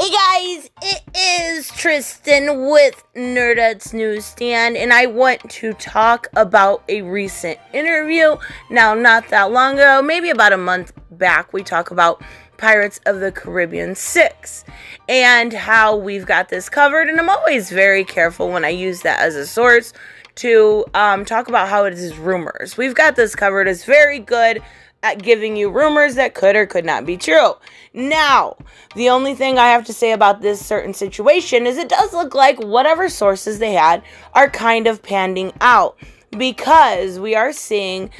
Hey guys, it is Tristan with Nerdette's NewsStand, and I want to talk about a recent interview. Now, not that long ago, maybe about a month back, we talked about Pirates of the Caribbean 6 and how we've got this covered, and I'm always very careful when I use that as a source to talk about how it is rumors. We've got this covered as very good at giving you rumors that could or could not be true. Now, the only thing I have to say about this certain situation is it does look like whatever sources they had are kind of panning out, because we are seeing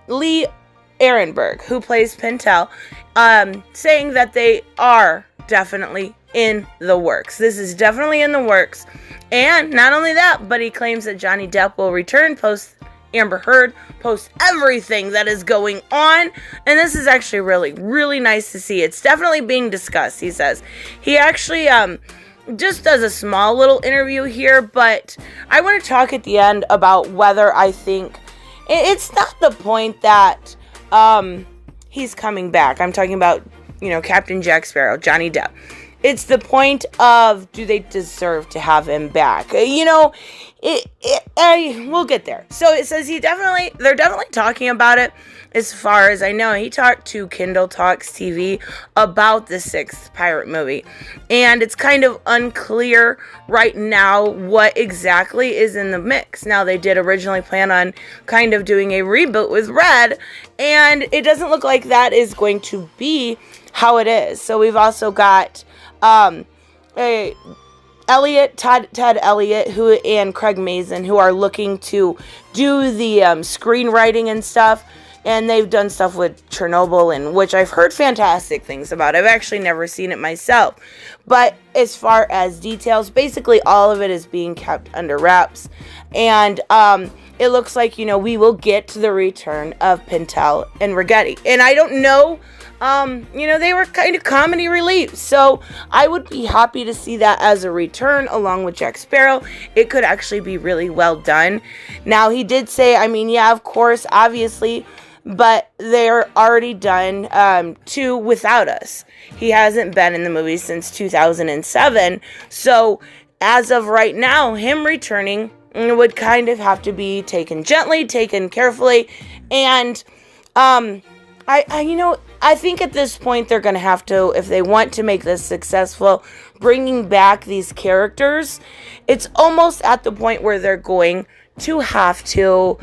Lee Ehrenberg, who plays Pintel, saying that they are definitely in the works. This is definitely in the works. And not only that, but he claims that Johnny Depp will return post Amber Heard, post everything that is going on, and this is actually really, really nice to see. It's definitely being discussed, he says. He actually just does a small little interview here, but I want to talk at the end about whether I think it's not the point that he's coming back. I'm talking about, Captain Jack Sparrow, Johnny Depp. It's the point of, do they deserve to have him back? We'll get there. So it says they're definitely talking about it. As far as I know, he talked to Kindle Talks TV about the 6th pirate movie. And it's kind of unclear right now what exactly is in the mix. Now, they did originally plan on kind of doing a reboot with Red, and it doesn't look like that is going to be how it is. So we've also got Todd Elliott, and Craig Mazin, who are looking to do the screenwriting and stuff, and they've done stuff with Chernobyl, and which I've heard fantastic things about. I've actually never seen it myself, but as far as details, basically all of it is being kept under wraps, and it looks like we will get to the return of Pintel and Rigetti, and I don't know. They were kind of comedy relief, so I would be happy to see that as a return along with Jack Sparrow. It could actually be really well done. Now, he did say, of course, obviously, but they're already done too without us. He hasn't been in the movie since 2007, so as of right now, him returning would kind of have to be taken gently, taken carefully, and I think at this point they're going to have to, if they want to make this successful, bringing back these characters, it's almost at the point where they're going to have to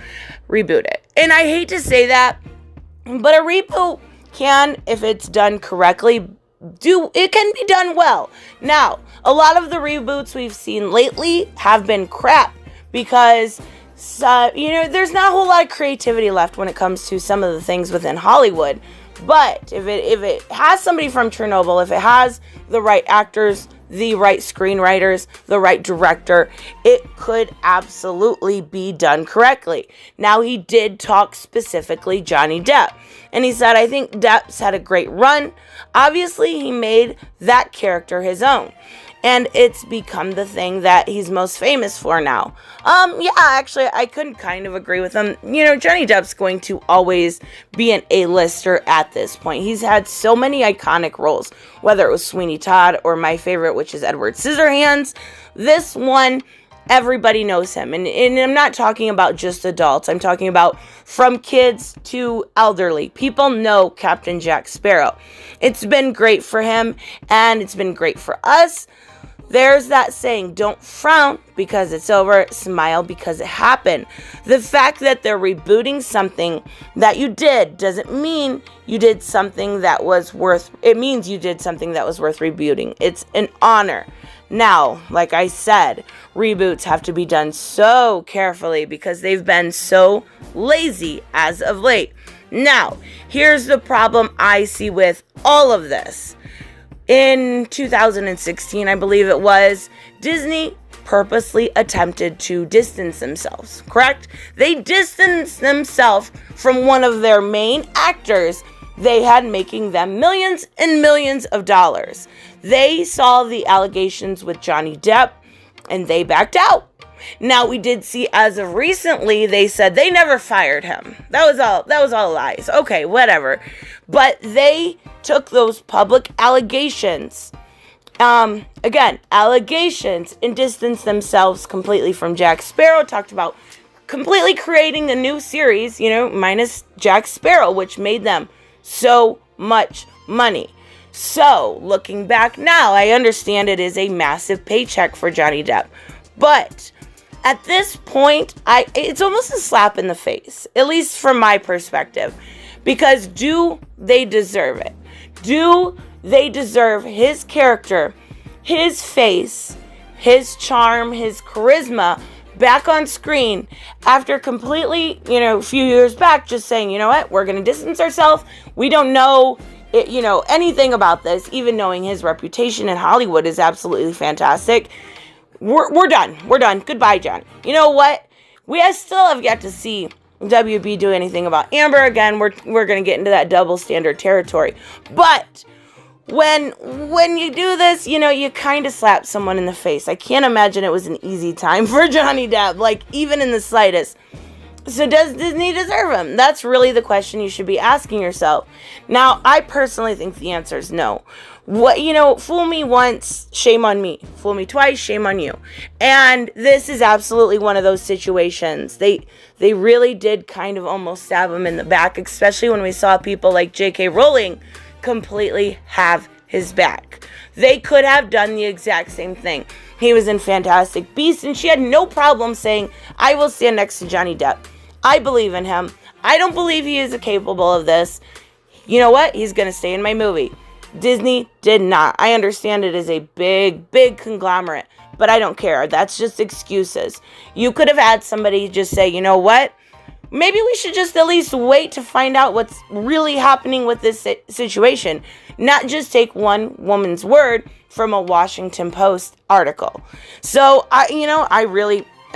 reboot it. And I hate to say that, but a reboot can, if it's done correctly, it can be done well. Now, a lot of the reboots we've seen lately have been crap because there's not a whole lot of creativity left when it comes to some of the things within Hollywood. But if it has somebody from Chernobyl, if it has the right actors, the right screenwriters, the right director, it could absolutely be done correctly. Now, he did talk specifically Johnny Depp, and he said, I think Depp's had a great run. Obviously, he made that character his own, and it's become the thing that he's most famous for now. Actually, I couldn't kind of agree with him. Johnny Depp's going to always be an A-lister at this point. He's had so many iconic roles, whether it was Sweeney Todd or my favorite, which is Edward Scissorhands. This one, everybody knows him. And I'm not talking about just adults. I'm talking about from kids to elderly. People know Captain Jack Sparrow. It's been great for him, and it's been great for us. There's that saying, don't frown because it's over, smile because it happened. The fact that they're rebooting something that you did doesn't mean you did something that was it means you did something that was worth rebooting. It's an honor. Now, like I said, reboots have to be done so carefully because they've been so lazy as of late. Now, here's the problem I see with all of this. In 2016, I believe it was, Disney purposely attempted to distance themselves, correct? They distanced themselves from one of their main actors they had, making them millions and millions of dollars. They saw the allegations with Johnny Depp, and they backed out. Now, we did see as of recently, they said they never fired him. That was all lies. Okay, whatever. But they took those public allegations Again, allegations, and distanced themselves completely from Jack Sparrow. Talked about completely creating a new series, minus Jack Sparrow, which made them so much money. So, looking back now, I understand it is a massive paycheck for Johnny Depp. But at this point, it's almost a slap in the face, at least from my perspective. Because do they deserve it? Do they deserve his character, his face, his charm, his charisma back on screen after completely, a few years back just saying, you know what, we're going to distance ourselves. We don't know, anything about this, even knowing his reputation in Hollywood is absolutely fantastic. We're done. We're done. Goodbye, John. You know what? We still have yet to see WB do anything about Amber. Again, we're going to get into that double standard territory. But when you do this, you kind of slap someone in the face. I can't imagine it was an easy time for Johnny Depp, like even in the slightest. So does Disney deserve him? That's really the question you should be asking yourself. Now, I personally think the answer is no. Fool me once, shame on me. Fool me twice, shame on you. And this is absolutely one of those situations. They really did kind of almost stab him in the back, especially when we saw people like J.K. Rowling completely have his back. They could have done the exact same thing. He was in Fantastic Beasts, and she had no problem saying, I will stand next to Johnny Depp. I believe in him. I don't believe he is capable of this. You know what? He's going to stay in my movie. Disney did not. I understand it is a big, big conglomerate, but I don't care. That's just excuses. You could have had somebody just say, you know what? Maybe we should just at least wait to find out what's really happening with this situation. Not just take one woman's word from a Washington Post article. So, I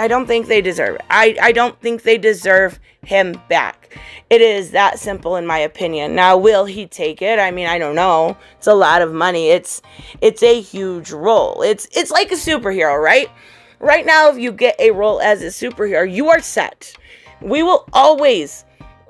don't think they deserve it. I don't think they deserve him back. It is that simple in my opinion. Now, will he take it? I mean, I don't know. It's a lot of money. It's a huge role. It's like a superhero, right? Right now, if you get a role as a superhero, you are set. We will always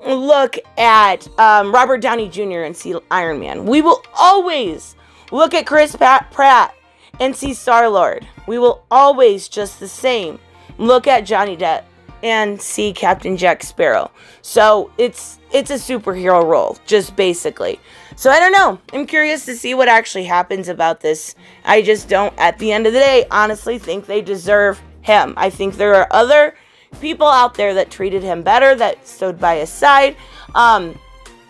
look at Robert Downey Jr. and see Iron Man. We will always look at Chris Pratt and see Star-Lord. We will always, just the same, look at Johnny Depp and see Captain Jack Sparrow. So it's a superhero role, just basically. So I don't know. I'm curious to see what actually happens about this. I just don't, at the end of the day, honestly think they deserve him. I think there are other people out there that treated him better, that stood by his side.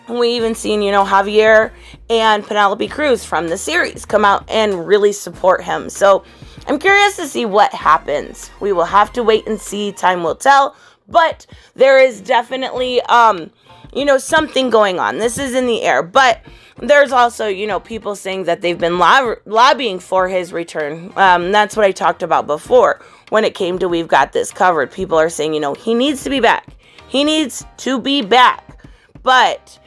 We even seen, Javier and Penelope Cruz from the series come out and really support him. So I'm curious to see what happens. We will have to wait and see. Time will tell. But there is definitely, something going on. This is in the air. But there's also, people saying that they've been lobbying for his return. That's what I talked about before. When it came to We've Got This Covered, people are saying, he needs to be back. He needs to be back. But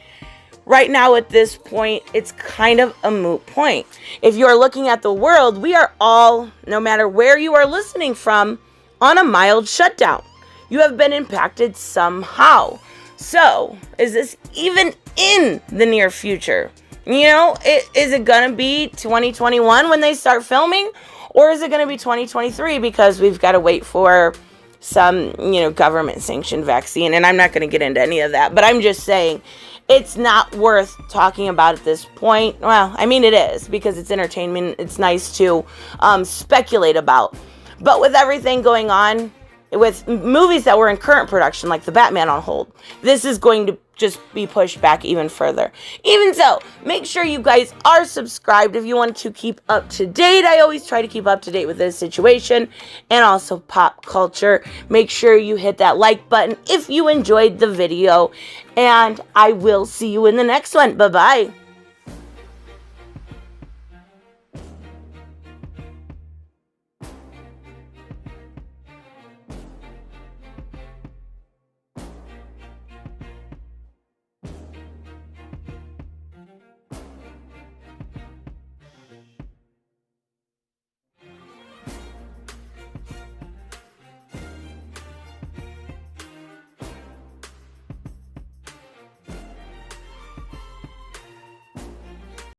right now at this point, it's kind of a moot point. If you're looking at the world, we are all, no matter where you are listening from, on a mild shutdown. You have been impacted somehow. So, is this even in the near future? Is it going to be 2021 when they start filming? Or is it going to be 2023 because we've got to wait for some, government-sanctioned vaccine? And I'm not going to get into any of that. But I'm just saying, it's not worth talking about at this point. Well, I mean, it is because it's entertainment. It's nice to speculate about. But with everything going on, with movies that were in current production, like The Batman on hold, this is going to just be pushed back even further. Even so, make sure you guys are subscribed if you want to keep up to date. I always try to keep up to date with this situation and also pop culture. Make sure you hit that like button if you enjoyed the video, and I will see you in the next one. Bye-bye.